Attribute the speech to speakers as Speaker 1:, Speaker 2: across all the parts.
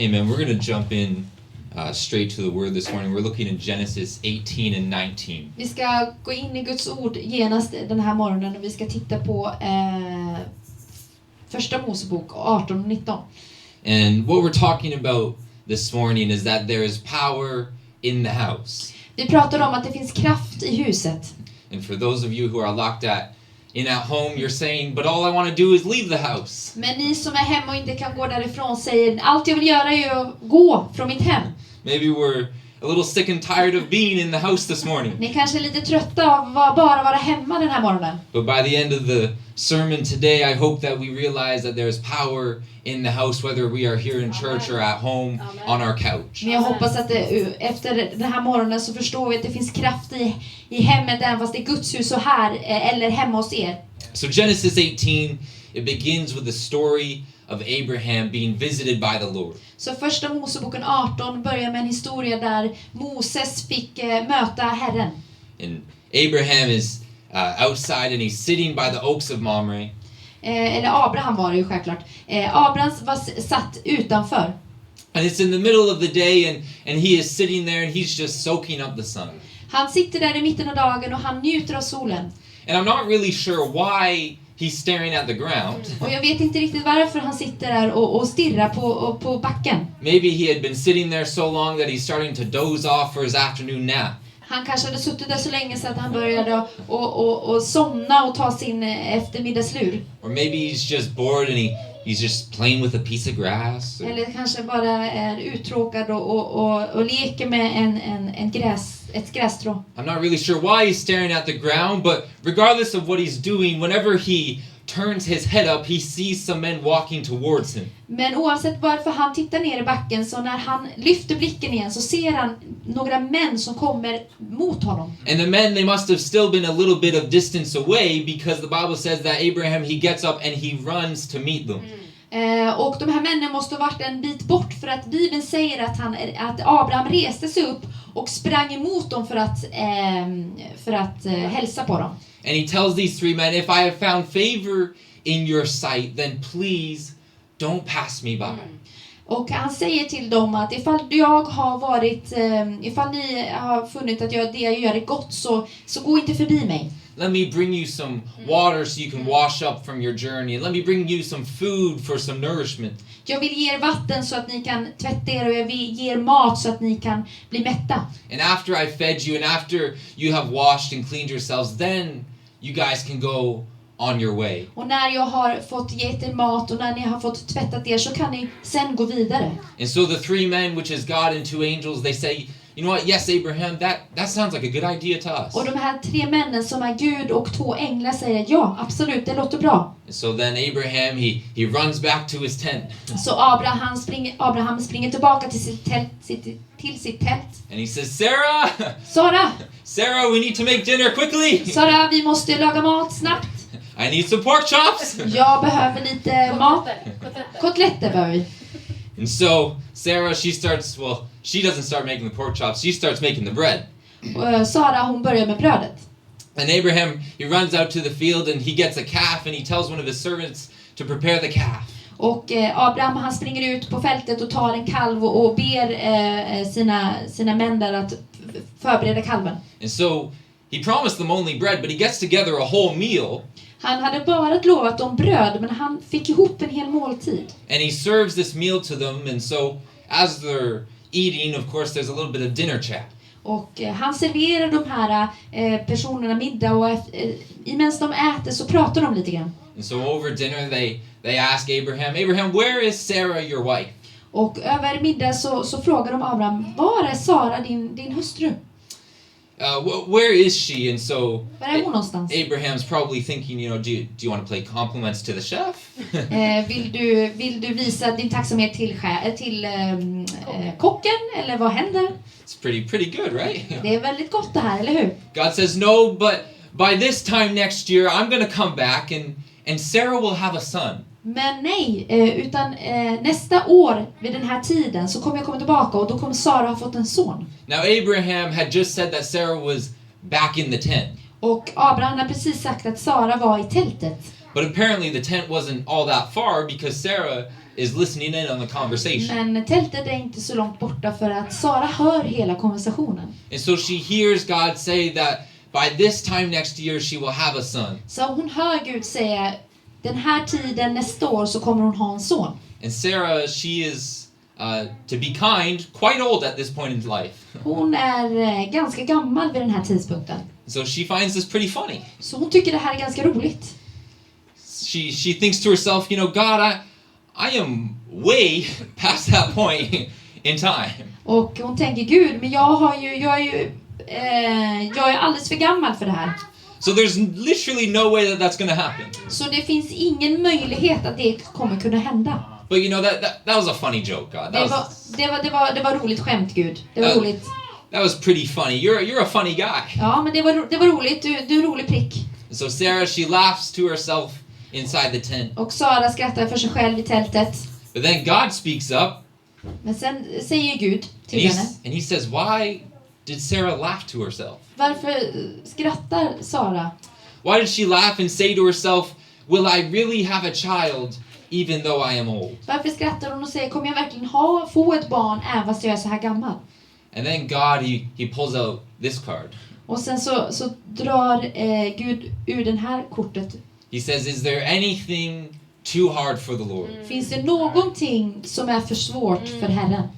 Speaker 1: Amen. We're going to jump in straight to the word this morning. We're looking in Genesis 18 and 19.
Speaker 2: Vi ska gå in i Guds ord genast den här morgonen och vi ska titta på första Mosebok 18 och 19.
Speaker 1: And what we're talking about this morning is that there is power in the house.
Speaker 2: Vi pratar om att det finns kraft i huset.
Speaker 1: And for those of you who are locked in at home, you're saying, but all I want to do is leave the house.
Speaker 2: Men ni som är hemma och inte kan gå därifrån säger, allt jag vill göra är att gå från mitt hem.
Speaker 1: Maybe we're a little sick and tired of being in the house this morning.
Speaker 2: Ni kanske är lite trötta av att bara vara hemma den här morgonen.
Speaker 1: But by the end of the sermon today, I hope that we realize that there is power in the house, whether we are here in church or at home on our couch.
Speaker 2: Men jag hoppas att efter den här morgonen så förstår vi att det finns kraft i hemmet, även fast det är Guds hus och här eller hemma hos er.
Speaker 1: So Genesis 18, it begins with the story of Abraham being visited by the Lord.
Speaker 2: Så första Moseboken 18 börjar med en historia där Moses fick möta Herren.
Speaker 1: And Abraham is outside and he's sitting by the oaks of Mamre.
Speaker 2: Eller Abraham var det ju självklart. Abraham var satt utanför.
Speaker 1: And it's in the middle of the day and he is sitting there and he's just soaking up the sun.
Speaker 2: Han sitter där i mitten av dagen och han njuter av solen.
Speaker 1: And I'm not really sure why he's staring at the ground.
Speaker 2: Och jag vet inte riktigt varför han sitter där och stirrar på backen.
Speaker 1: Maybe he had been sitting there so long that he's starting to doze off for his afternoon nap.
Speaker 2: Han kanske hade suttit där så länge så att han började och somna och ta sin eftermiddagslur.
Speaker 1: Or maybe he's just bored and he's just playing with a piece of grass.
Speaker 2: Eller kanske bara är uttråkad och leker med ett grässtrå.
Speaker 1: I'm not really sure why he's staring at the ground, but regardless of what he's doing, whenever he turns his head up, he sees some men walking towards him.
Speaker 2: Men oavsett varför han tittar ner i backen, så när han lyfter blicken igen så ser han några män som kommer mot honom.
Speaker 1: And the men, they must have still been a little bit of distance away, because the Bible says that Abraham, he gets up and he runs to meet them.
Speaker 2: Och de här männen måste ha varit en bit bort, för att Bibeln säger att Abraham reste sig upp och sprang emot dem för att hälsa på dem.
Speaker 1: And he tells these three men, if I have found favor in your sight, then please don't pass me by.
Speaker 2: Och han säger till dem att ifall ni har funnit att det jag gör är gott, så gå inte förbi mig.
Speaker 1: Let me bring you some water so you can wash up from your journey. And let me bring you some food for some nourishment.
Speaker 2: Jag vill ge er vatten så att ni kan tvätta er, och jag vill ge er mat så att ni kan bli mätta.
Speaker 1: And after I fed you and after you have washed and cleaned yourselves, then you guys can go on your way.
Speaker 2: Och när jag har fått ge er mat och när ni har fått tvättat er, så kan ni sen gå vidare.
Speaker 1: And so the three men, which is God and two angels, they say, you know what, yes, Abraham, that sounds like a good idea to us.
Speaker 2: Och de här tre männen som är Gud och två änglar säger, ja, absolut, det låter bra.
Speaker 1: And so then Abraham, he runs back to his tent.
Speaker 2: Så Abraham springer tillbaka till sitt tält.
Speaker 1: And he says, Sarah, we need to make dinner quickly.
Speaker 2: Sara, vi måste laga mat snabbt.
Speaker 1: I need some pork chops.
Speaker 2: Jag behöver lite mat. Kotletter behöver vi.
Speaker 1: And so Sarah, she doesn't start making the pork chops. She starts making the bread.
Speaker 2: Sara, hon börjar med brödet.
Speaker 1: And Abraham, he runs out to the field and he gets a calf and he tells one of his servants to prepare the calf.
Speaker 2: Och Abraham, han springer ut på fältet och tar en kalv och ber sina män där att förbereda kalven.
Speaker 1: And so he promised them only bread, but he gets together a whole meal.
Speaker 2: Han hade bara lovat dem bröd, men han fick ihop en hel måltid.
Speaker 1: And he serves this meal to them, and so as they're eating, of course, there's a little bit of dinner chat.
Speaker 2: Och han serverar de här personerna middag, och medan de äter så pratar de lite grann.
Speaker 1: And so over dinner they ask Abraham, where is Sarah, your wife?
Speaker 2: Och över middag så frågar de Abraham, var är Sara, din hustru?
Speaker 1: Where is she? And so
Speaker 2: Var är hon någonstans?
Speaker 1: Abraham's probably thinking, do you want to play compliments to the chef?
Speaker 2: Vill du visa din tacksamhet till kocken, eller vad händer?
Speaker 1: It's pretty good, right?
Speaker 2: Det är väldigt gott det här, eller hur?
Speaker 1: God says, no, but by this time next year I'm going to come back and Sarah will have a son.
Speaker 2: Men nej, utan nästa år vid den här tiden så kommer jag komma tillbaka, och då kommer Sara ha fått en son.
Speaker 1: Now Abraham had just said that Sarah was back in the tent.
Speaker 2: Och Abraham har precis sagt att Sara var i tältet.
Speaker 1: But apparently the tent wasn't all that far because Sarah is listening in on the conversation.
Speaker 2: Men tältet är inte så långt borta för att Sara hör hela konversationen.
Speaker 1: And so she hears God say that by this time next year she will have a son.
Speaker 2: Så hon hör Gud säga, den här tiden nästa år så kommer hon ha en son.
Speaker 1: And Sarah, she is, to be kind, quite old at this point in life.
Speaker 2: Hon är ganska gammal vid den här tidpunkten.
Speaker 1: So she finds this pretty funny.
Speaker 2: Så hon tycker det här är ganska roligt.
Speaker 1: She thinks to herself, you know, God, I am way past that point in time.
Speaker 2: Och hon tänker, Gud, men jag är alldeles för gammal för det här.
Speaker 1: So there's literally no way that that's going to happen.
Speaker 2: Så det finns ingen möjlighet att det kommer kunna hända.
Speaker 1: But you know, that was a funny joke, God.
Speaker 2: Det var roligt skämt, Gud. Det var roligt.
Speaker 1: That was pretty funny. You're a funny guy.
Speaker 2: Ja, men det var roligt. Du är en rolig prick.
Speaker 1: So Sarah, she laughs to herself inside the tent.
Speaker 2: Och Sara skrattar för sig själv i tältet.
Speaker 1: But then God speaks up.
Speaker 2: Men sen säger Gud till henne.
Speaker 1: And he says, why did Sarah laugh to herself?
Speaker 2: Varför skrattar Sara?
Speaker 1: Why did she laugh and say to herself, will I really have a child even though I am old?
Speaker 2: Varför skrattar hon och säger, kommer jag verkligen få ett barn även fast jag är så här gammal?
Speaker 1: And then God, he pulls out this card.
Speaker 2: Och sen så drar Gud ur den här kortet.
Speaker 1: He says, is there anything too hard for the Lord?
Speaker 2: Finns det någonting som är för svårt för Herren?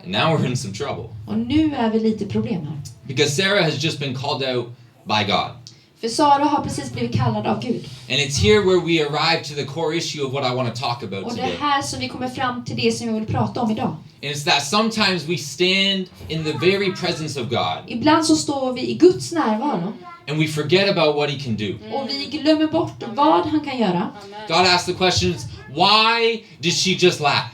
Speaker 1: And now we're in some trouble.
Speaker 2: Och nu är vi lite problem här.
Speaker 1: Because Sarah has just been called out by God.
Speaker 2: För Sara har precis blivit kallad av Gud.
Speaker 1: And it's here where we arrive to the core issue of what I want to talk about
Speaker 2: Och det
Speaker 1: today.
Speaker 2: är här som vi kommer fram till det som jag vill prata om idag.
Speaker 1: And it's that sometimes we stand in the very presence of God.
Speaker 2: Ibland så står vi i Guds närvaro.
Speaker 1: And we forget about what he can do.
Speaker 2: Och vi glömmer bort vad han kan göra.
Speaker 1: God asks the questions, why did she just laugh?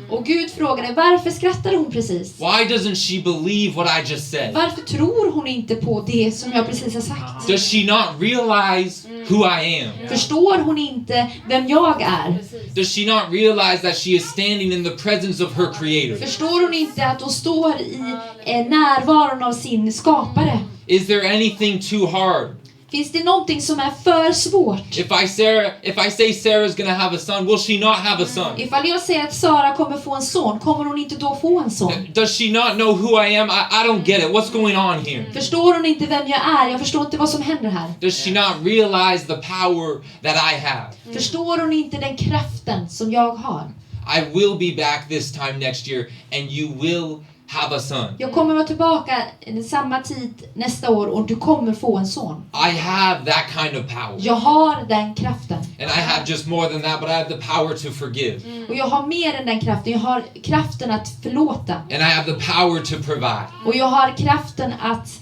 Speaker 2: Och Gud frågade, varför skrattade hon precis?
Speaker 1: Why doesn't she believe what I just said?
Speaker 2: Varför tror hon inte på det som jag precis har sagt?
Speaker 1: Does she not realize who I am?
Speaker 2: Förstår hon inte vem jag är?
Speaker 1: Does she not realize that she is standing in the presence of her creator?
Speaker 2: Förstår hon inte att hon står i närvaron av sin skapare?
Speaker 1: Is there anything too hard?
Speaker 2: Finns det någonting som är för svårt?
Speaker 1: If I say Sarah's gonna have a son, will she not have a son?
Speaker 2: Ifall jag säger att Sara kommer få en son, kommer hon inte då få en son?
Speaker 1: Does she not know who I am? I don't get it. What's going on here?
Speaker 2: Förstår hon inte vem jag är? Jag förstår inte vad som händer här.
Speaker 1: Does she not realize the power that I have?
Speaker 2: Förstår hon inte den kraften som jag har?
Speaker 1: I will be back this time next year and you will have a son.
Speaker 2: Jag kommer vara tillbaka i samma tid nästa år och du kommer få en son.
Speaker 1: I have that kind of power.
Speaker 2: Jag har den kraften.
Speaker 1: And I have just more than that, but I have the power to forgive.
Speaker 2: Och jag har mer än den kraften. Jag har kraften att förlåta.
Speaker 1: And I have the power to provide.
Speaker 2: Och jag har kraften att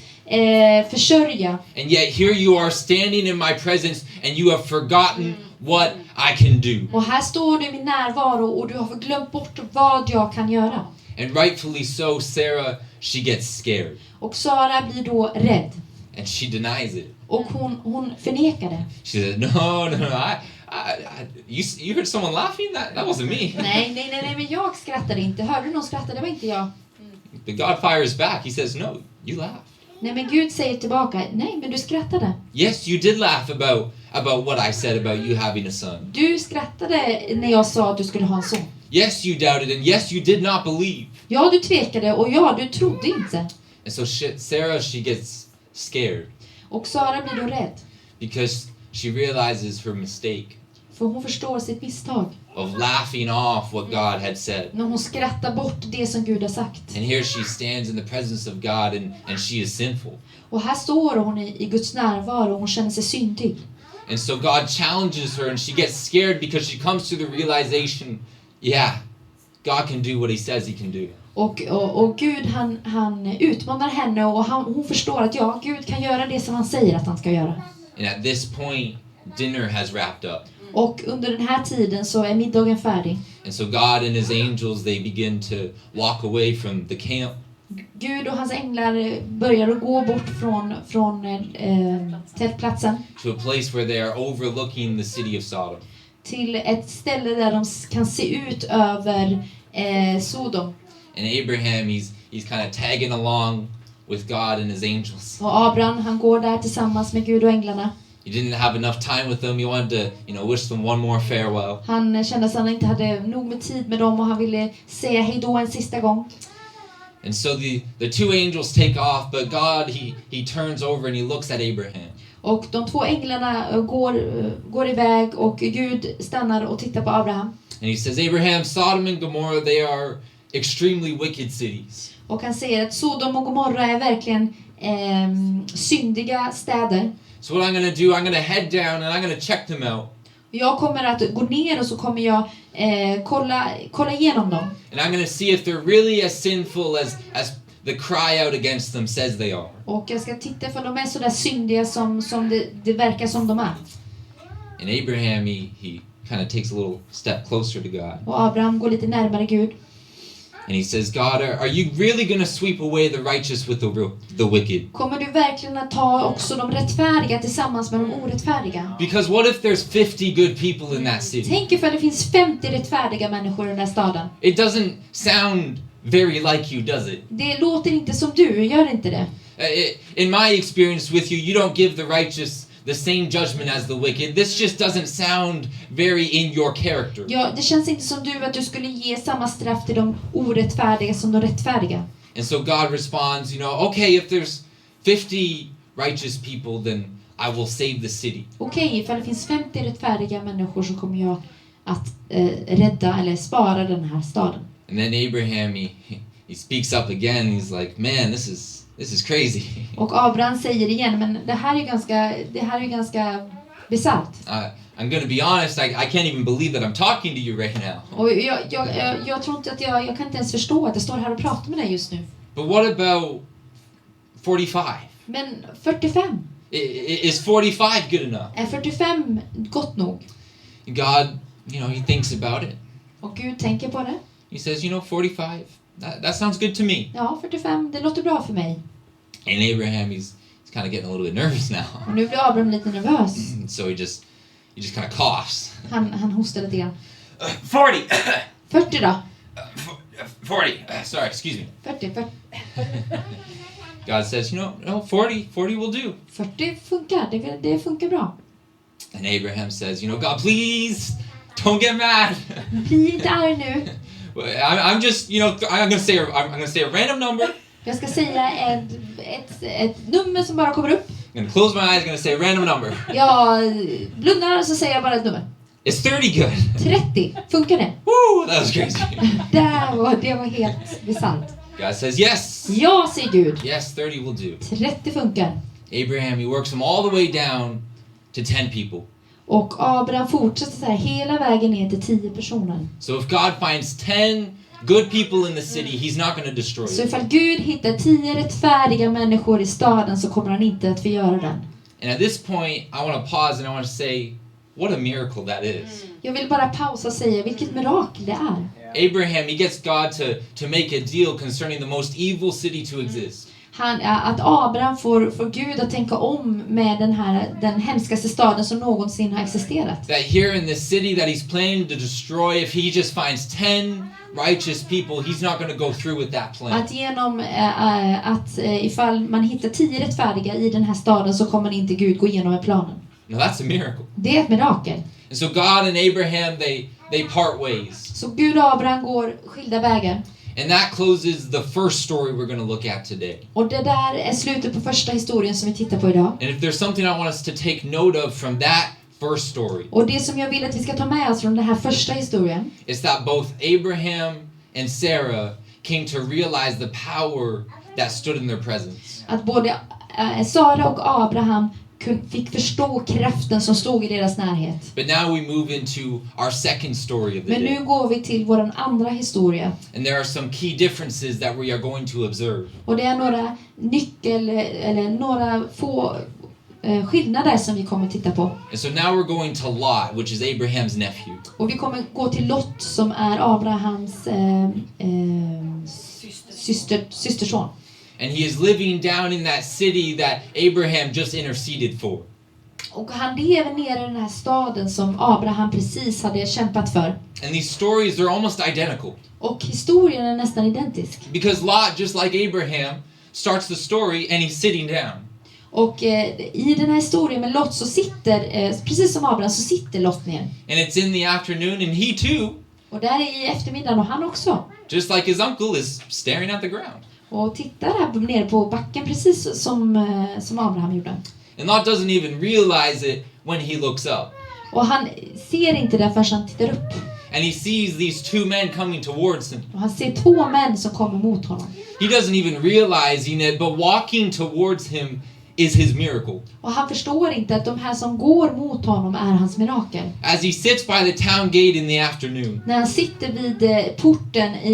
Speaker 2: försörja.
Speaker 1: And yet here you are standing in my presence and you have forgotten what I can do.
Speaker 2: Och här står du i min närvaro och du har glömt bort vad jag kan göra.
Speaker 1: And rightfully so, Sarah, she gets scared.
Speaker 2: Och Sara blir då rädd.
Speaker 1: And she denies it.
Speaker 2: Och hon förnekar det.
Speaker 1: She said, no, you heard someone laughing? That wasn't me.
Speaker 2: Nej, men jag skrattade inte. Hörde du någon skratta? Det var inte jag.
Speaker 1: But God fires back. He says, no, you laughed.
Speaker 2: Nej, men Gud säger tillbaka, nej, men du skrattade.
Speaker 1: Yes, you did laugh about what I said about you having a son.
Speaker 2: Du skrattade när jag sa att du skulle ha en son.
Speaker 1: Yes, you doubted, and yes, you did not believe.
Speaker 2: Ja, du tvekade och ja, du trodde inte.
Speaker 1: And so Sarah, she gets scared.
Speaker 2: Och Sara blir då rädd.
Speaker 1: Because she realizes her mistake.
Speaker 2: För hon förstår sitt misstag.
Speaker 1: Of laughing off what God had said.
Speaker 2: När hon skrattar bort det som Gud har sagt.
Speaker 1: And here she stands in the presence of God and she is sinful.
Speaker 2: Och här står hon i Guds närvaro och hon känner sig syndig.
Speaker 1: And so God challenges her and she gets scared because she comes to the realization, yeah, God can do what he says he can do.
Speaker 2: Och Gud han utmanar henne och hon förstår att ja, Gud kan göra det som han säger att han ska göra.
Speaker 1: And at this point, dinner has wrapped up.
Speaker 2: Och under den här tiden så är middagen färdig.
Speaker 1: And so God and his angels, they begin to walk away from the camp.
Speaker 2: Gud och hans änglar börjar att gå bort från tältplatsen.
Speaker 1: To a place where they are overlooking the city of Sodom.
Speaker 2: Till ett ställe där de kan se ut över Sodom.
Speaker 1: And Abraham, he's kind of tagging along with God and his angels.
Speaker 2: Och Abraham, han går där tillsammans med Gud och änglarna.
Speaker 1: He didn't have enough time with them. He wanted to, wish them one more farewell.
Speaker 2: Han kände att han inte hade nog med tid med dem och han ville säga hej då en sista gång.
Speaker 1: And so the two angels take off, but God, he turns over and he looks at Abraham.
Speaker 2: Och de två änglarna går iväg och Gud stannar och tittar på Abraham.
Speaker 1: And he says, Abraham, Sodom and Gomorrah, they are extremely wicked cities.
Speaker 2: Och han säger att Sodom och Gomorra är verkligen syndiga städer.
Speaker 1: So what I'm going to do, I'm going to head down and I'm going to check them out.
Speaker 2: Jag kommer att gå ner och så kommer jag kolla igenom dem.
Speaker 1: And I'm going to see if they're really as sinful as the cry out against them says they are.
Speaker 2: Och jag ska titta för de är så där syndiga som det verkar som de är.
Speaker 1: And Abraham, he kind of takes a little step closer to God.
Speaker 2: Och Abraham går lite närmare Gud.
Speaker 1: And he says, God, are you really going to sweep away the righteous with the wicked?
Speaker 2: Kommer du verkligen att ta också de rättfärdiga tillsammans med de orättfärdiga?
Speaker 1: Because what if there's 50 good people in that city?
Speaker 2: Tänk ifall det finns 50 rättfärdiga människor i den där staden.
Speaker 1: It doesn't sound very like you, does it?
Speaker 2: Det låter inte som du, gör inte det?
Speaker 1: In my experience with you, you don't give the righteous the same judgment as the wicked. This just doesn't sound very in your character.
Speaker 2: Ja, det känns inte som du att du skulle ge samma straff till de orättfärdiga som de rättfärdiga.
Speaker 1: And so God responds, okay, if there's 50 righteous people, then I will save the city.
Speaker 2: Okej, ifall det finns 50 rättfärdiga människor så kommer jag att rädda eller spara den här staden.
Speaker 1: And then Abraham, he speaks up again. He's like, man, this is crazy.
Speaker 2: Och Abraham säger igen, men det här är ganska bisarrt.
Speaker 1: I'm going to be honest, I can't even believe that I'm talking to you right now.
Speaker 2: Och jag tror inte att jag kan inte ens förstå att jag står här och pratar med dig just nu.
Speaker 1: But what about 45?
Speaker 2: Men 45?
Speaker 1: Is 45 good enough?
Speaker 2: Är 45 gott nog?
Speaker 1: God, he thinks about it.
Speaker 2: Och Gud tänker på det.
Speaker 1: He says, 45, that sounds good to me.
Speaker 2: Ja, 45, det låter bra för mig.
Speaker 1: And Abraham, he's kind of getting a little bit nervous now.
Speaker 2: Och nu blir Abraham lite nervös.
Speaker 1: So he just kind of coughs.
Speaker 2: Han hostar lite grann.
Speaker 1: 40.
Speaker 2: 40 då?
Speaker 1: 40. Sorry, excuse me.
Speaker 2: 40.
Speaker 1: God says, 40 will do.
Speaker 2: 40 funkar, det funkar bra.
Speaker 1: And Abraham says, God, please, don't get mad.
Speaker 2: Bli inte arg nu.
Speaker 1: I'm just, I'm gonna say a random number.
Speaker 2: Jag ska säga ett nummer som bara kommer upp.
Speaker 1: I'm gonna close my eyes, I'm gonna say a random number.
Speaker 2: Jag blundar och så säger jag bara ett nummer.
Speaker 1: Is 30 good?
Speaker 2: 30, funkar det?
Speaker 1: Woo, that was crazy.
Speaker 2: Det var helt bisarrt.
Speaker 1: God says yes.
Speaker 2: Ja, säger Gud.
Speaker 1: Yes, 30 will do.
Speaker 2: 30 funkar.
Speaker 1: Abraham, he works them all the way down to 10 people.
Speaker 2: Och Abraham fortsätter så här hela vägen ner till 10 personer.
Speaker 1: So if God finds 10 good people in the city, he's not going to destroy
Speaker 2: Så
Speaker 1: it.
Speaker 2: ifall Gud hittar 10 rättfärdiga människor i staden så kommer han inte att förgöra den.
Speaker 1: And at this point, I want to pause and I want to say, what a miracle that is.
Speaker 2: Jag vill bara pausa och säga vilket mirakel det är.
Speaker 1: Abraham, he gets God to make a deal concerning the most evil city to exist.
Speaker 2: Att Abraham får Gud att tänka om med den hemskaste staden som någonsin har existerat.
Speaker 1: That here in this city that he's planning to destroy, if he just finds 10 righteous people, he's not going to go through with that plan.
Speaker 2: Att ifall man hittar 10 rättfärdiga i den här staden så kommer inte Gud gå igenom med planen.
Speaker 1: No, that's a miracle.
Speaker 2: Det är ett mirakel.
Speaker 1: And so God and Abraham, they part ways.
Speaker 2: Så Gud och Abraham går skilda vägar.
Speaker 1: And that closes the first story we're going to look at today.
Speaker 2: Och det där är slutet på första historien som vi tittar på idag.
Speaker 1: And if there's something I want us to take note of from that first story,
Speaker 2: Och det som jag vill att vi ska ta med oss från den här första historien,
Speaker 1: is that both Abraham and Sarah came to realize the power that stood in their presence.
Speaker 2: att både Sara och Abraham fick förstå kraften som stod i deras närhet.
Speaker 1: But now we move into our second story of the
Speaker 2: Men
Speaker 1: day.
Speaker 2: nu går vi till vår andra historia.
Speaker 1: And there are some key differences that we are going to observe.
Speaker 2: Och det är några några få skillnader som vi kommer titta på.
Speaker 1: And so now we're going to Lot, which is Abraham's nephew.
Speaker 2: Och vi kommer gå till Lot som är Abrahams systerson.
Speaker 1: And he is living down in that city that Abraham just interceded for.
Speaker 2: Och han lever nere i den här staden som Abraham precis hade kämpat för.
Speaker 1: And these stories, they're almost identical.
Speaker 2: Och historien är nästan identisk.
Speaker 1: Because Lot, just like Abraham, starts the story and he's sitting down.
Speaker 2: Och i den här historien med Lot så sitter, precis som Abraham, så sitter Lot ner.
Speaker 1: And it's in the afternoon, and he too,
Speaker 2: Och där är i eftermiddagen och han också.
Speaker 1: just like his uncle, is staring at the ground.
Speaker 2: Och tittar här ner på backen precis som Abraham gjorde.
Speaker 1: And Lot doesn't even realize it when he looks up.
Speaker 2: Och han ser inte det förrän han tittar upp.
Speaker 1: And he sees these two men coming towards him.
Speaker 2: Och han ser två män som kommer mot honom.
Speaker 1: He doesn't even realizing it, but walking towards him is his miracle.
Speaker 2: Och han förstår inte att de här som går mot honom är hans mirakel.
Speaker 1: As he sits by the town gate in the afternoon,
Speaker 2: När han sitter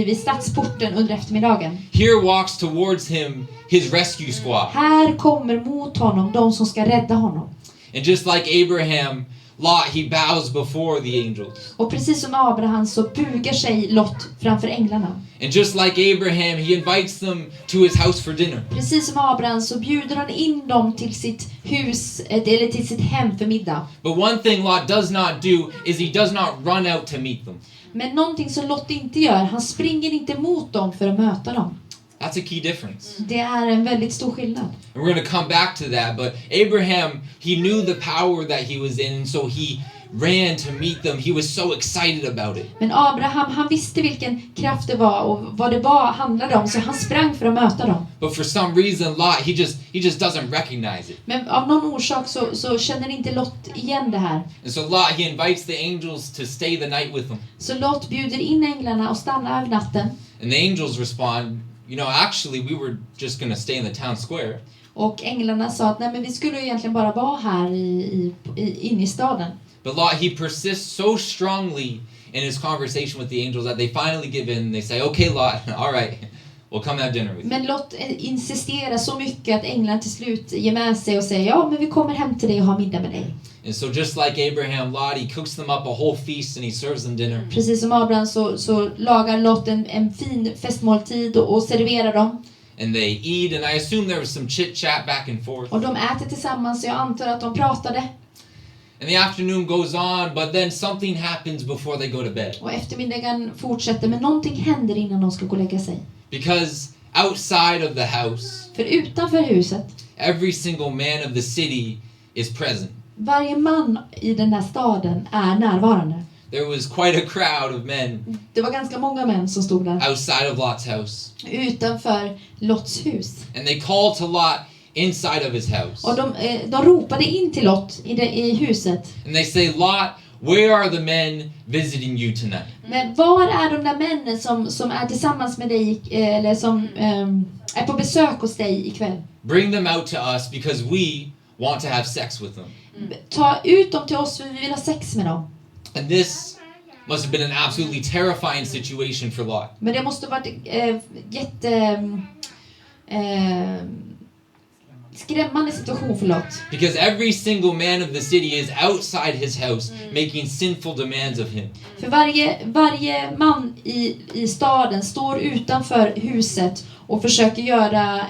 Speaker 2: vid stadsporten under eftermiddagen.
Speaker 1: here walks towards him his rescue squad.
Speaker 2: Här kommer mot honom de som ska rädda honom.
Speaker 1: And just like Abraham, Lot, he bows before the angels.
Speaker 2: Och precis som Abraham så bugar sig Lot framför änglarna.
Speaker 1: And just like Abraham, he invites them to his house for dinner.
Speaker 2: Precis som Abraham så bjuder han in dem till sitt hus eller till sitt hem för middag.
Speaker 1: But one thing Lot does not do is he does not run out to meet them.
Speaker 2: Men någonting som Lot inte gör, han springer inte mot dem för att möta dem.
Speaker 1: That's a key difference.
Speaker 2: Det är en väldigt stor skillnad.
Speaker 1: And we're going to come back to that, but Abraham, he knew the power that he was in, and so he ran to meet them. He was so excited about it.
Speaker 2: Men Abraham, han visste vilken kraft det var och vad det var handlade om, så han sprang för att möta dem.
Speaker 1: But for some reason, Lot, he just doesn't recognize it.
Speaker 2: Men av någon orsak så känner inte Lot igen det här.
Speaker 1: And so Lot, he invites the angels to stay the night with him.
Speaker 2: Så Lot bjuder in änglarna och stannar över natten.
Speaker 1: And the angels respond, you know, actually we were just going to stay in the town square.
Speaker 2: Och änglarna sa att nej, men vi skulle egentligen bara vara här inne i staden.
Speaker 1: But Lot, he persists so strongly in his conversation with the angels that they finally give in. They say, okay, Lot, all right, we'll come have dinner with you.
Speaker 2: Men Lot insisterar så mycket att änglarna till slut ger med sig och säger ja, men vi kommer hem till dig och har middag med dig.
Speaker 1: And so just like Abraham, Lot, he cooks them up a whole feast and he serves them dinner.
Speaker 2: Precis som Abraham så lagar Lot en fin festmåltid och serverar dem.
Speaker 1: And they eat, and I assume there was some chit-chat back and forth.
Speaker 2: Och de äter tillsammans, så jag antar att de pratade.
Speaker 1: And the afternoon goes on, but then something happens before they go to bed.
Speaker 2: Och eftermiddagen fortsätter, men någonting händer innan de ska gå och lägga sig.
Speaker 1: Because outside of the house,
Speaker 2: För utanför huset,
Speaker 1: every single man of the city is present.
Speaker 2: varje man i den här staden är närvarande.
Speaker 1: There was quite a crowd of men
Speaker 2: Det var ganska många män som stod där
Speaker 1: outside of Lot's house.
Speaker 2: utanför Lots hus.
Speaker 1: And they called to Lot inside of his house.
Speaker 2: Och de ropade in till Lot i huset.
Speaker 1: And they say, Lot, where are the men visiting you tonight?
Speaker 2: Men var är de där männen som är tillsammans med dig eller som är på besök hos dig ikväll?
Speaker 1: Bring them out to us because we want to have sex with them.
Speaker 2: Ta ut dem till oss för vi vill ha sex med dem.
Speaker 1: And this must have been an absolutely terrifying situation for Lot.
Speaker 2: Men det måste ha varit skrämmande situation för Lot.
Speaker 1: Because every single man of the city is outside his house making sinful demands of him.
Speaker 2: För varje man i staden står utanför huset och försöker göra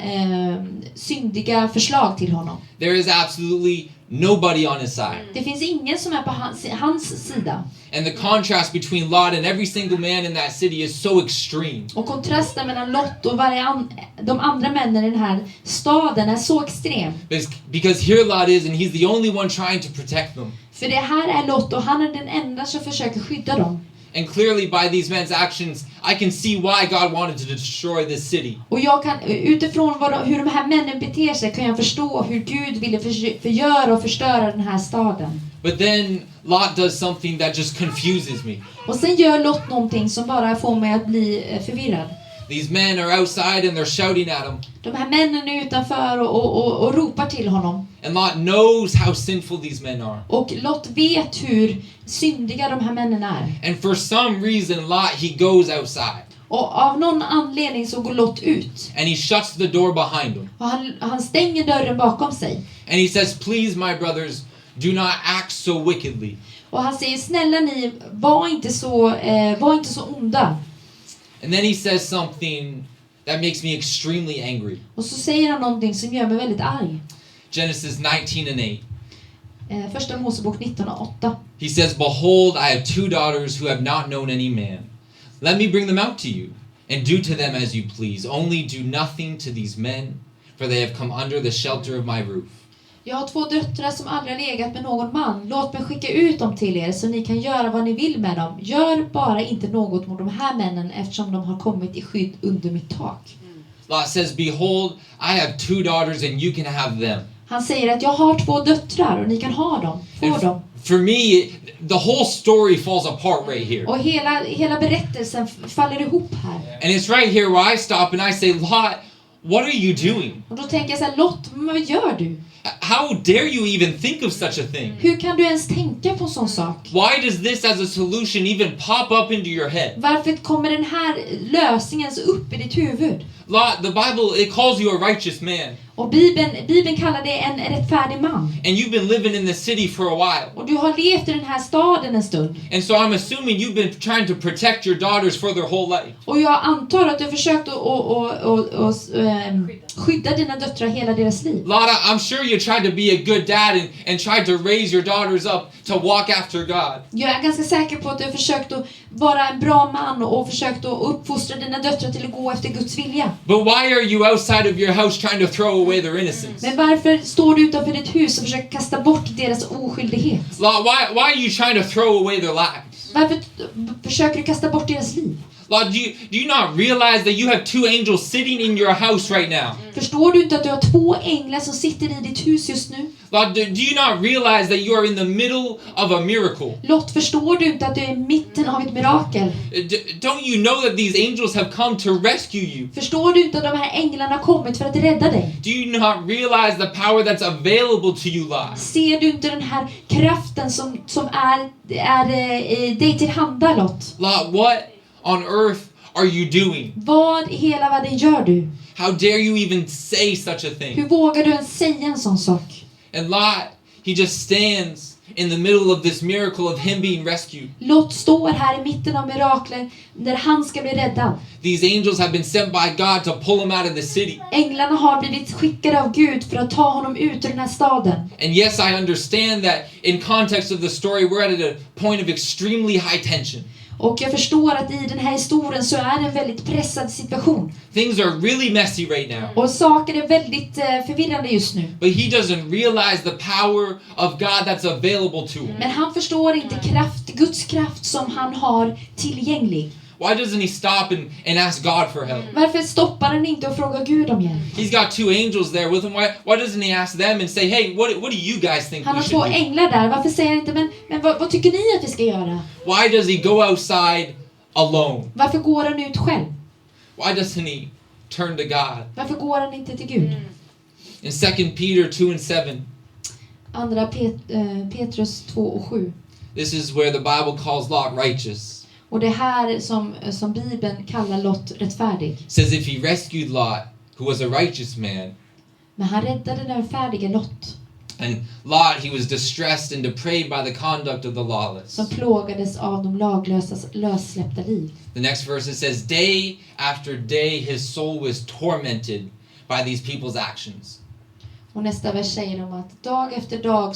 Speaker 2: syndiga förslag till honom.
Speaker 1: There is absolutely nobody on his side.
Speaker 2: Det finns ingen som är på hans sida.
Speaker 1: And the contrast between Lot and every single man in that city is so extreme.
Speaker 2: Och kontrasten mellan Lot och de andra männen i den här staden är så extrem.
Speaker 1: Because here Lot is and he's the only one trying to protect them.
Speaker 2: För det här är Lot och han är den enda som försöker skydda dem.
Speaker 1: And clearly by these men's actions I can see why God wanted to destroy this city.
Speaker 2: Och jag kan utifrån hur de här männen beter sig kan jag förstå hur Gud ville förgöra och förstöra den här staden.
Speaker 1: But then Lot does something that just confuses me.
Speaker 2: Och sen gör Lot någonting som bara får mig att bli förvirrad.
Speaker 1: These men are outside and they're shouting at him.
Speaker 2: De här männen är utanför och ropar till honom.
Speaker 1: And Lot knows how sinful these men are.
Speaker 2: Och Lot vet hur syndiga de här männen är.
Speaker 1: And for some reason Lot, he goes outside.
Speaker 2: Och av någon anledning så går Lot ut.
Speaker 1: And he shuts the door behind him.
Speaker 2: Och han stänger dörren bakom sig.
Speaker 1: And he says, please my brothers, do not act so wickedly.
Speaker 2: Och han säger, snälla ni, var inte så onda.
Speaker 1: And then he says something that makes me extremely angry.
Speaker 2: Och så säger han någonting som gör mig väldigt arg.
Speaker 1: Genesis 19:8.
Speaker 2: Första Mosebok 19:8.
Speaker 1: He says, behold, I have two daughters who have not known any man. Let me bring them out to you, and do to them as you please. Only do nothing to these men, for they have come under the shelter of my roof.
Speaker 2: Jag har 2 döttrar som aldrig har legat med någon man. Låt mig skicka ut dem till er så ni kan göra vad ni vill med dem. Gör bara inte något mot de här männen eftersom de har kommit i skydd under mitt tak.
Speaker 1: Lot says, behold, I have 2 daughters and you can have them.
Speaker 2: Han säger att jag har 2 döttrar och ni kan ha dem. Få dem.
Speaker 1: For me, the whole story falls apart right here.
Speaker 2: Och hela berättelsen faller ihop här.
Speaker 1: And it's right here where I stop and I say, Lot, what are you doing?
Speaker 2: Och då tänker jag så här, Lot, vad gör du?
Speaker 1: How dare you even think of such a thing?
Speaker 2: Hur kan du ens tänka på sån sak?
Speaker 1: Why does this as a solution even pop up into your head?
Speaker 2: Varför kommer den här lösningen så upp i ditt huvud?
Speaker 1: Lot, the Bible, it calls you a righteous man.
Speaker 2: Och Bibeln kallar det en rättfärdig man.
Speaker 1: And you've been living in the city for a while.
Speaker 2: Och du har levt i den här staden en stund.
Speaker 1: And so I'm assuming you've been trying to protect your daughters for their whole life.
Speaker 2: Och jag antar att du har försökt att skydda dina döttrar hela deras liv.
Speaker 1: Lot, I'm sure you tried to be a good dad and tried to raise your daughters up to walk after God.
Speaker 2: Jag är ganska säker på att du har försökt att vara en bra man och försökt att uppfostra dina döttrar till att gå efter Guds vilja.
Speaker 1: But why are you outside of your house trying to throw away their innocence?
Speaker 2: Men varför står du utanför ditt hus och försöker kasta bort deras oskyldighet?
Speaker 1: Lot, why are you trying to throw away their lives?
Speaker 2: Varför försöker du kasta bort deras liv?
Speaker 1: Lot, do you not realize that you have 2 angels sitting in your house right now?
Speaker 2: Förstår du inte att du har 2 änglar som sitter i ditt hus just nu?
Speaker 1: Lot, do you not realize that you are in the middle of a miracle?
Speaker 2: Lot, förstår du inte att du är i mitten av ett mirakel?
Speaker 1: Don't you know that these angels have come to rescue you?
Speaker 2: Förstår du inte att de här änglarna har kommit för att rädda dig?
Speaker 1: Do you not realize the power that's available to you, Lot?
Speaker 2: Ser du inte den här kraften som är dig till handa, Lot?
Speaker 1: Lot, what on earth are you doing?
Speaker 2: Vad i hela världen gör du?
Speaker 1: How dare you even say such a thing?
Speaker 2: Hur vågar du ens säga en sån sak?
Speaker 1: And Lot, he just stands in the middle of this miracle of him being rescued.
Speaker 2: Lot står här i mitten av mirakler där han ska bli räddad.
Speaker 1: These angels have been sent by God to pull him out of the city.
Speaker 2: Änglarna har blivit skickade av Gud för att ta honom ut ur den här staden.
Speaker 1: And yes, I understand that in context of the story, we're at a point of extremely high tension.
Speaker 2: Och jag förstår att i den här historien så är det en väldigt pressad situation.
Speaker 1: Things are really messy right now.
Speaker 2: Och saker är väldigt förvirrande just nu.
Speaker 1: But he doesn't realize the power of God that's available to him.
Speaker 2: Men han förstår inte Guds kraft som han har tillgänglig.
Speaker 1: Why doesn't he stop and ask God for help?
Speaker 2: Varför stoppar han inte och frågar Gud om hjälp?
Speaker 1: He's got 2 angels there with him. Why doesn't he ask them and say, hey, what do you guys think
Speaker 2: Han
Speaker 1: we
Speaker 2: har
Speaker 1: should
Speaker 2: 2
Speaker 1: do?
Speaker 2: änglar där. Varför säger han inte, men vad tycker ni att vi ska göra?
Speaker 1: Why does he go outside alone?
Speaker 2: Varför går han ut själv?
Speaker 1: Why doesn't he turn to God?
Speaker 2: Varför går han inte till Gud?
Speaker 1: In 2 Peter 2:7,
Speaker 2: Andra Petrus 2:7.
Speaker 1: this is where the Bible calls Lot righteous.
Speaker 2: Och det här som Bibeln kallar Lot rättfärdig.
Speaker 1: It says if he rescued Lot, who was a righteous man,
Speaker 2: Men han räddade den rättfärdige Lot.
Speaker 1: and Lot, he was distressed and depraved by the conduct of the lawless.
Speaker 2: Som plågades av de laglösas lössläppta liv.
Speaker 1: The next verse, it says, day after day his soul was tormented by these people's actions.
Speaker 2: Och nästa vers säger om att dag efter dag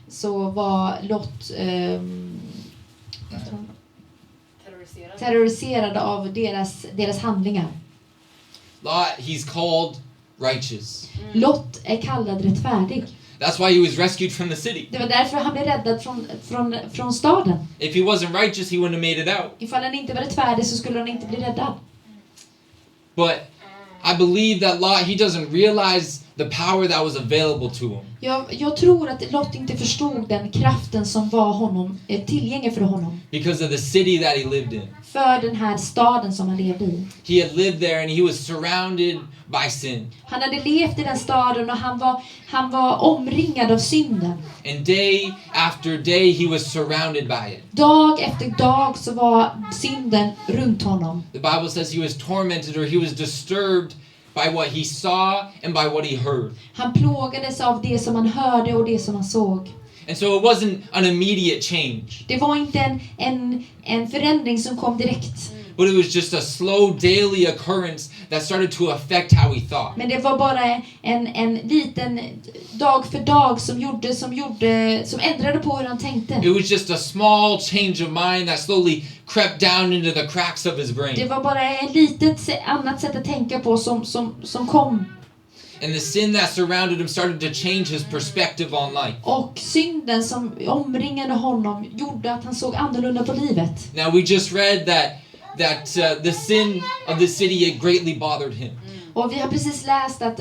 Speaker 2: så var Lot terroriserad av deras handlingar.
Speaker 1: Lot, he's called righteous.
Speaker 2: Lot är kallad rättfärdig.
Speaker 1: That's why he was rescued from the city.
Speaker 2: Det var därför han blev räddad från staden.
Speaker 1: If he wasn't righteous, he wouldn't have made it out.
Speaker 2: Ifall han inte var rättfärdig så skulle han inte bli räddad.
Speaker 1: But I believe that Lot, he doesn't realize the power that was available to him.
Speaker 2: Jag tror att Lot inte förstod den kraften som var honom tillgänglig för honom.
Speaker 1: Because of the city that he lived in.
Speaker 2: För den här staden som han levde i.
Speaker 1: He had lived there and he was surrounded by sin.
Speaker 2: Han hade levt i den staden och han var omringad av synden.
Speaker 1: And day after day he was surrounded by it.
Speaker 2: Dag efter dag så var synden runt honom.
Speaker 1: The Bible says he was tormented, or he was disturbed by what he saw and by what he heard.
Speaker 2: Han plågades av det som han hörde och det som han såg.
Speaker 1: And so it wasn't an immediate change,
Speaker 2: Det var inte en förändring som kom direkt.
Speaker 1: but it was just a slow daily occurrence that started to affect how he thought.
Speaker 2: Men det var bara en liten dag för dag som ändrade på hur han tänkte.
Speaker 1: It was just a small change of mind that slowly crept down into the cracks of his
Speaker 2: Det
Speaker 1: brain.
Speaker 2: var bara ett litet annat sätt att tänka på som kom.
Speaker 1: And the sin that surrounded him started to change his perspective on life.
Speaker 2: Och synden som omringade honom gjorde att han såg annorlunda på livet.
Speaker 1: Now we just read that the sin of the city had greatly bothered him.
Speaker 2: Och vi har precis läst att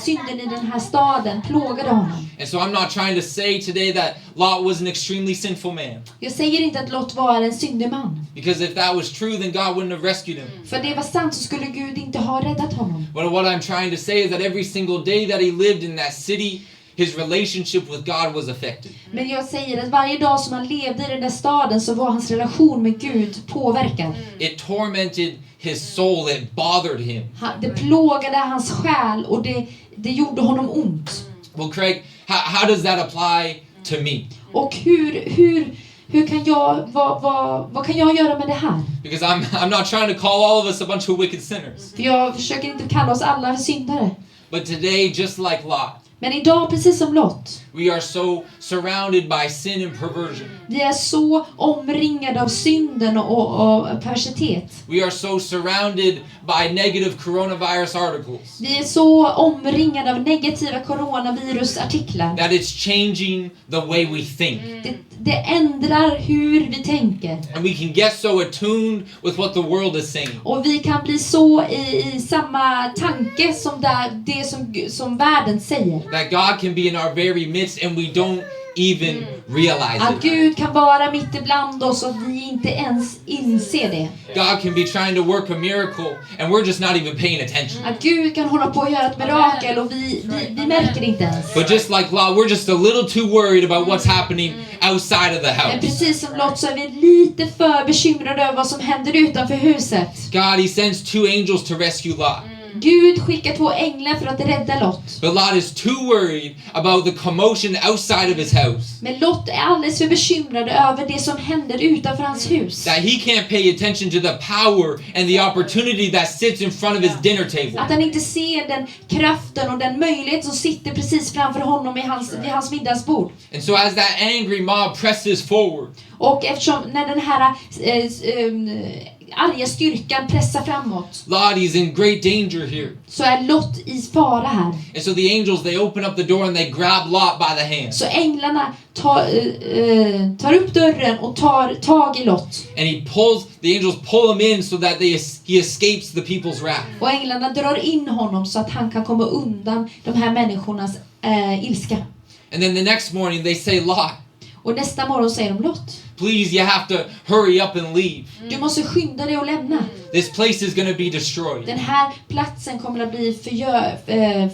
Speaker 2: synden i den här staden plågade honom.
Speaker 1: And so I'm not trying to say today that Lot was an extremely sinful man.
Speaker 2: Jag säger inte att Lot var en syndig man.
Speaker 1: Because if that was true, then God wouldn't have rescued him.
Speaker 2: För det var sant så skulle Gud inte ha räddat honom.
Speaker 1: But what I'm trying to say is that every single day that he lived in that city, his relationship with God was affected.
Speaker 2: Men jag säger att varje dag som han levde i den där staden så var hans relation med Gud påverkad.
Speaker 1: It tormented his soul, it bothered him.
Speaker 2: Det plågade hans själ och det gjorde honom ont.
Speaker 1: Well, Craig, how does that apply to me?
Speaker 2: Och hur kan jag vad kan jag göra med det här?
Speaker 1: Because I'm not trying to call all of us a bunch of wicked sinners.
Speaker 2: För jag försöker inte kalla oss alla syndare.
Speaker 1: But today, just like Lot,
Speaker 2: Men idag, precis som Lot,
Speaker 1: we are so surrounded by sin and perversion.
Speaker 2: vi är så omringade av synden och perversitet.
Speaker 1: We are so surrounded by negative coronavirus articles
Speaker 2: Vi är så omringade av negativa coronavirusartiklar.
Speaker 1: that it's changing the way we think.
Speaker 2: Det ändrar hur vi tänker.
Speaker 1: And we can get so attuned with what the world is saying.
Speaker 2: Och vi kan bli så i samma tanke som som världen säger.
Speaker 1: That God can be in our very midst and we don't even realize
Speaker 2: Att
Speaker 1: it.
Speaker 2: Gud kan vara mitt ibland oss och vi inte ens inser det.
Speaker 1: God can be trying to work a miracle and we're just not even paying attention.
Speaker 2: Att Gud kan hålla på att göra ett mirakel och vi märker det inte ens.
Speaker 1: But just like Lot, we're just a little too worried about what's happening outside of the
Speaker 2: Men
Speaker 1: house.
Speaker 2: precis som Lot så är vi lite för bekymrade över vad som händer utanför huset.
Speaker 1: God, he sends 2 angels to rescue Lot.
Speaker 2: Gud skickar 2 änglar för att rädda Lot.
Speaker 1: But Lot is too worried about the commotion outside of his house.
Speaker 2: Men Lot är alldeles för bekymrad över det som händer utanför hans hus.
Speaker 1: That he can't pay attention to the power and the opportunity that sits in front of his dinner table.
Speaker 2: Att han inte ser den kraften och den möjlighet som sitter precis framför honom vid hans middagsbord.
Speaker 1: And so as that angry mob presses forward,
Speaker 2: Och eftersom när den här arga styrkan pressar framåt,
Speaker 1: Lot is in great danger here.
Speaker 2: så är Lot i fara här.
Speaker 1: And so the angels, they open up the door and they grab Lot by the hand.
Speaker 2: Så änglarna tar upp dörren och tar tag i Lot.
Speaker 1: And the angels pull him in so that he escapes the people's wrath.
Speaker 2: Och änglarna drar in honom så att han kan komma undan de här människornas ilska.
Speaker 1: And then the next morning they say, Lot,
Speaker 2: Och nästa morgon säger de, Lot,
Speaker 1: please, you have to hurry up and leave.
Speaker 2: du måste skynda dig och lämna.
Speaker 1: This place is going to be destroyed.
Speaker 2: Den här platsen kommer att bli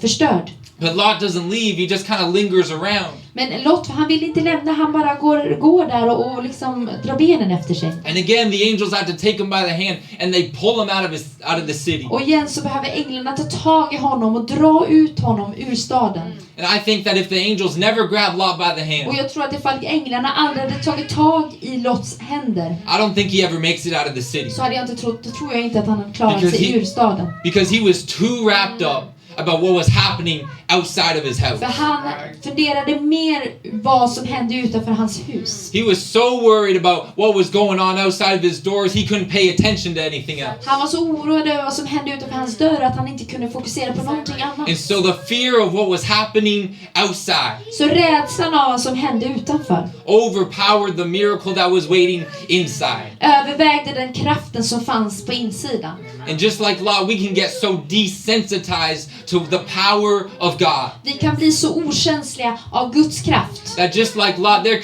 Speaker 2: förstörd.
Speaker 1: But Lot doesn't leave, he just kind of lingers around.
Speaker 2: Men Lot, han vill inte lämna, han bara går där och liksom drar benen efter sig.
Speaker 1: And again, the angels have to take him by the hand and they pull him out of the city.
Speaker 2: Och igen så behöver änglarna ta tag i honom och dra ut honom ur staden.
Speaker 1: And I think that if the angels never grabbed Lot by the
Speaker 2: Och
Speaker 1: hand,
Speaker 2: jag tror att ifall änglarna aldrig hade tagit tag i Lots händer,
Speaker 1: I don't think he ever makes it out of the city.
Speaker 2: så hade jag inte trott, då tror jag inte att han hade klarat sig ur staden.
Speaker 1: Because he was too wrapped up about what was happening outside of his house.
Speaker 2: För han funderade mer vad som hände utanför hans hus.
Speaker 1: He was so worried about what was going on outside of his doors, he couldn't pay attention to anything else.
Speaker 2: Han var så oroad över vad som hände utanför hans dörr att han inte kunde fokusera på någonting annat.
Speaker 1: And so the fear of what was happening outside
Speaker 2: Så rädslan av vad som hände utanför
Speaker 1: overpowered the miracle that was waiting inside.
Speaker 2: övervägde den kraften som fanns på insidan.
Speaker 1: And just like Lot, we can get so desensitized to the power of God.
Speaker 2: Vi kan bli så okänsliga av Guds kraft.
Speaker 1: That just like Lot, there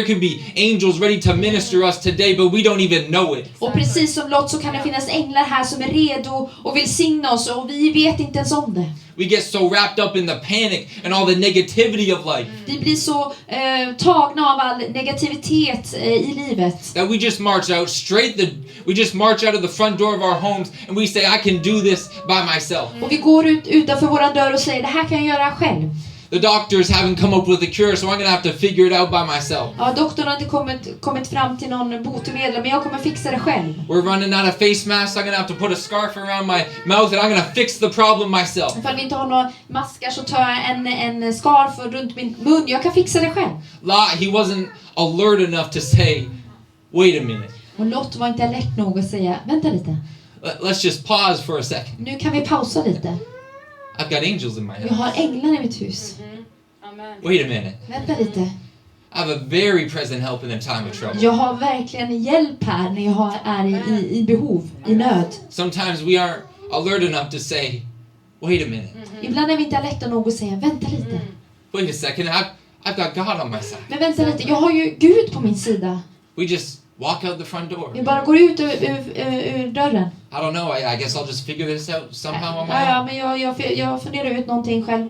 Speaker 1: could be angels ready to minister us today, but we don't even know it.
Speaker 2: Och precis som Lot så kan det finnas änglar här som är redo och vill signa oss och vi vet inte ens om det.
Speaker 1: We get so wrapped up in the panic and all the negativity of life
Speaker 2: Vi blir så tagna av all negativitet i livet.
Speaker 1: that we just march out of the front door of our homes and we say, I can do this by myself.
Speaker 2: Och vi går utanför våran dörr och säger, det här kan jag göra själv.
Speaker 1: The doctors haven't come up with a cure, so I'm gonna have to figure it out by myself.
Speaker 2: Ja, doktorn har inte kommit fram till någon botemedel, men jag kommer fixa det själv.
Speaker 1: We're running out of face masks, I'm gonna have to put a scarf around my mouth and I'm gonna fix the problem myself.
Speaker 2: Ifall vi inte har några maskar så tar jag en scarf runt min mun. Jag kan fixa det själv.
Speaker 1: Lot, he wasn't alert enough to say, wait a minute.
Speaker 2: Och Lot var inte alert nog att säga, vänta lite.
Speaker 1: Let's just pause for a second.
Speaker 2: Nu kan vi pausa lite.
Speaker 1: I've got angels in my
Speaker 2: Jag har
Speaker 1: house.
Speaker 2: änglar i mitt hus.
Speaker 1: Wait a minute.
Speaker 2: Vänta lite.
Speaker 1: I have a very present help in a time of trouble.
Speaker 2: Jag har verkligen hjälp här när jag är i behov, i nöd.
Speaker 1: Sometimes we aren't alert enough to say, wait a minute.
Speaker 2: Ibland är vi inte alerta nog att säga, vänta lite.
Speaker 1: Wait a second, I've got God on my side.
Speaker 2: Men vänta lite, jag har ju Gud på min sida.
Speaker 1: We just walk out the front door.
Speaker 2: Vi bara går ut ur dörren.
Speaker 1: I don't know, I guess I'll just figure this out somehow on my
Speaker 2: Ja,
Speaker 1: own.
Speaker 2: men jag funderar ut någonting själv.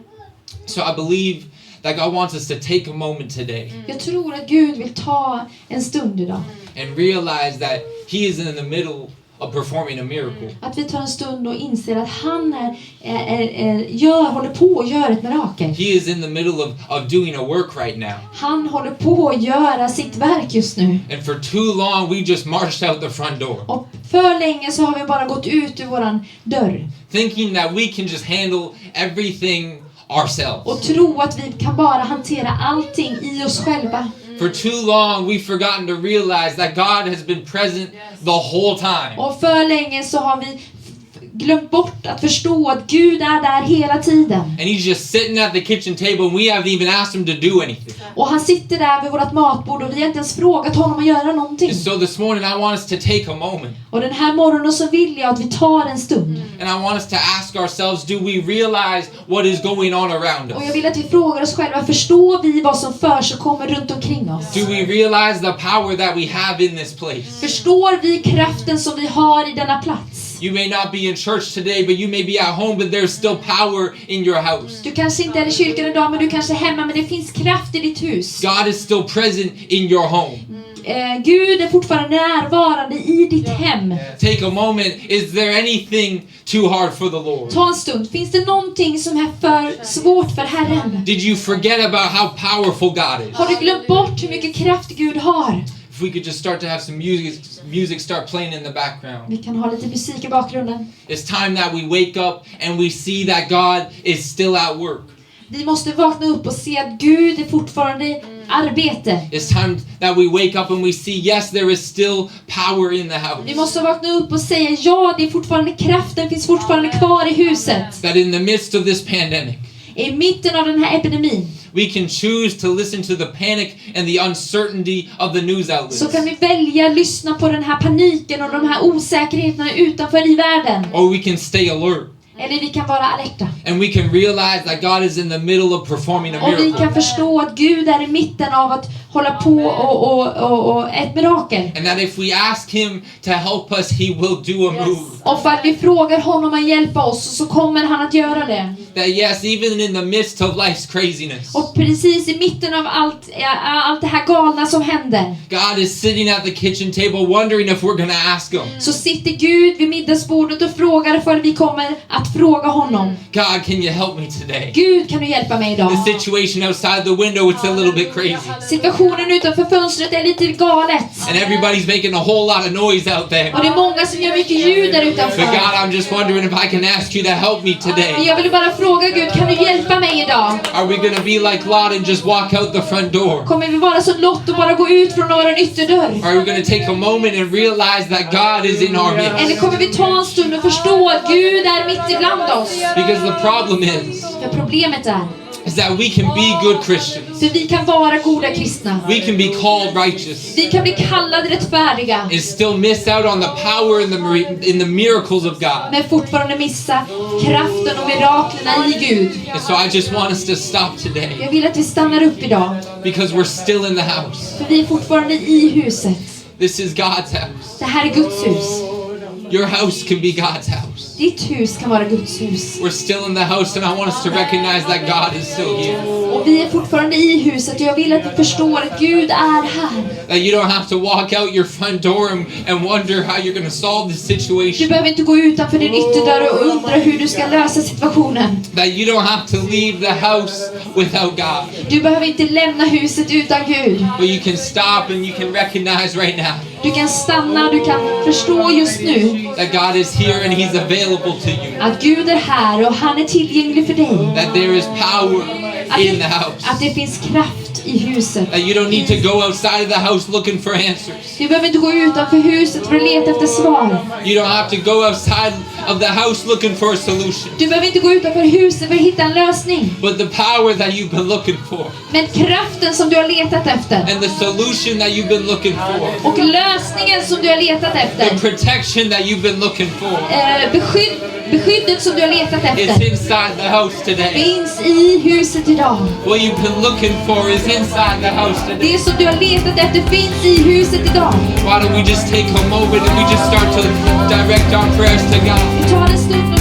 Speaker 1: So I believe that God wants us to take a moment today
Speaker 2: Jag tror att Gud vill ta en stund idag.
Speaker 1: and realize that He is in the middle of performing a miracle.
Speaker 2: Att vi tar en stund och inser att han håller på att göra ett mirakel.
Speaker 1: He is in the middle of doing a work right now.
Speaker 2: Han håller på att göra sitt verk just nu.
Speaker 1: And for too long, we just marched out the front door,
Speaker 2: Och för länge så har vi bara gått ut ur våran dörr.
Speaker 1: thinking that we can just handle everything ourselves.
Speaker 2: Och tro att vi kan bara hantera allting i oss själva.
Speaker 1: For too long, we've forgotten to realize that God has been present the whole time.
Speaker 2: Och för länge så har vi glömt bort att förstå att Gud är där hela tiden.
Speaker 1: And He's just sitting at the kitchen table and we haven't even asked Him to do anything.
Speaker 2: Och han sitter där vid vårt matbord och vi har inte ens frågat honom att göra någonting.
Speaker 1: And so this morning, I want us to take a moment.
Speaker 2: Och den här morgonen så vill jag att vi tar en stund.
Speaker 1: And I want us to ask ourselves, do we realize what is going on around
Speaker 2: Och
Speaker 1: us?
Speaker 2: jag vill att vi frågar oss själva, förstår vi vad som för sig kommer runt omkring oss?
Speaker 1: Do we realize the power that we have in this place?
Speaker 2: Förstår vi kraften som vi har i denna plats?
Speaker 1: You may not be in church today, but you may be at home, but there's still power in your house.
Speaker 2: Du kanske inte är i kyrkan idag, men du kanske är hemma, men det finns kraft i ditt hus.
Speaker 1: God is still present in your home.
Speaker 2: Gud är fortfarande närvarande i ditt hem.
Speaker 1: Take a moment. Is there anything too hard for the Lord?
Speaker 2: Ta en stund. Finns det någonting som är för svårt för Herren?
Speaker 1: Did you forget about how powerful God is?
Speaker 2: Har du glömt bort hur mycket kraft Gud har?
Speaker 1: If we could just start to have some music start playing in the background.
Speaker 2: Vi kan ha lite musik i bakgrunden.
Speaker 1: It's time that we wake up and we see that God is still at work.
Speaker 2: Vi måste vakna upp och se att Gud är fortfarande i arbete.
Speaker 1: It's time that we wake up and we see, yes, there is still power in the
Speaker 2: Vi
Speaker 1: house.
Speaker 2: måste vakna upp och säga, ja, det är fortfarande kraften finns fortfarande kvar i huset.
Speaker 1: That in the midst of this pandemic,
Speaker 2: I mitten av den här epidemin
Speaker 1: we can choose to listen to the panic and the uncertainty of the news outlets.
Speaker 2: så kan vi välja att lyssna på den här paniken och de här osäkerheterna utanför i världen.
Speaker 1: Or we can stay alert.
Speaker 2: Eller vi kan vara alerta.
Speaker 1: And we can realize that God is in the middle of performing a
Speaker 2: Och vi
Speaker 1: miracle.
Speaker 2: kan förstå att Gud är i mitten av att hålla på och ett mirakel.
Speaker 1: And that if we ask Him to help us, He will do a move.
Speaker 2: Och för att vi frågar honom att hjälpa oss så kommer han att göra det.
Speaker 1: That yes, even in the midst of life's craziness,
Speaker 2: Och precis i mitten av allt det här galna som händer
Speaker 1: God is sitting at the kitchen table wondering if we're going to ask Him.
Speaker 2: så sitter Gud vid middagsbordet och frågar ifall vi kommer att fråga honom.
Speaker 1: God, can you help me today?
Speaker 2: Gud, kan du hjälpa mig idag?
Speaker 1: The situation outside the window, it's a little bit crazy.
Speaker 2: Situationen utanför fönstret är lite galet.
Speaker 1: And everybody's making a whole lot of noise out there.
Speaker 2: Och det är många som gör mycket ljud där
Speaker 1: But
Speaker 2: utanför.
Speaker 1: God, I'm just wondering if I can ask you to help me
Speaker 2: Men
Speaker 1: today.
Speaker 2: jag vill bara fråga Gud, kan du hjälpa mig idag?
Speaker 1: Are we going to be like Lot and just walk out the front door?
Speaker 2: Kommer vi vara så Lott och bara gå ut från vår ytterdörr?
Speaker 1: Are we going to take a moment and realize that God is in our
Speaker 2: Eller
Speaker 1: midst?
Speaker 2: kommer vi ta en stund och förstå att Gud är mitt ibland oss?
Speaker 1: Because the problem is
Speaker 2: För problemet
Speaker 1: is that we can be good Christians.
Speaker 2: för vi kan vara goda kristna.
Speaker 1: We can be called righteous
Speaker 2: Vi kan bli kallade rättfärdiga.
Speaker 1: and still miss out on the power and in the miracles of God.
Speaker 2: Men fortfarande missa kraften och miraklerna i Gud.
Speaker 1: And so I just want us to stop today
Speaker 2: Jag vill att vi stannar upp idag.
Speaker 1: because we're still in the house.
Speaker 2: För vi är fortfarande i huset.
Speaker 1: This is God's house.
Speaker 2: Det här är Guds hus.
Speaker 1: Your house can be God's house.
Speaker 2: Ditt hus kan vara Guds hus.
Speaker 1: We're still in the house and I want us to recognize that God is still here.
Speaker 2: Och vi är fortfarande i huset och jag vill att vi förstår att Gud är här.
Speaker 1: That you don't have to walk out your front door and wonder how you're going to solve this
Speaker 2: Du
Speaker 1: situation.
Speaker 2: behöver inte gå utanför din ytterdörr och undra hur du ska lösa situationen.
Speaker 1: That you don't have to leave the house without God.
Speaker 2: Du behöver inte lämna huset utan Gud.
Speaker 1: But you can stop and you can recognize right now
Speaker 2: Du kan stanna, du kan förstå just nu
Speaker 1: that God is here and He's available to you.
Speaker 2: att Gud är här och han är tillgänglig för dig.
Speaker 1: That there is power in the house.
Speaker 2: Att det finns kraft i huset.
Speaker 1: That you don't need to go outside of the house looking for answers.
Speaker 2: Du behöver inte gå utanför huset för att leta efter svar.
Speaker 1: You don't have to go outside of the house looking for a solution.
Speaker 2: Du behöver inte gå utanför huset för att hitta en lösning.
Speaker 1: But the power that you've been looking for.
Speaker 2: Men kraften som du har letat efter.
Speaker 1: And the solution that you've been looking for.
Speaker 2: Och lösningen som du har letat efter.
Speaker 1: The protection that you've been looking for.
Speaker 2: Beskyddet som du har letat efter.
Speaker 1: It's inside the house today.
Speaker 2: Finns i huset idag.
Speaker 1: What you've been looking for is inside the house today.
Speaker 2: Det som du har letat efter finns i huset idag.
Speaker 1: Why don't we just take a moment and we just start to direct our prayers to God?
Speaker 2: Vi tar en stund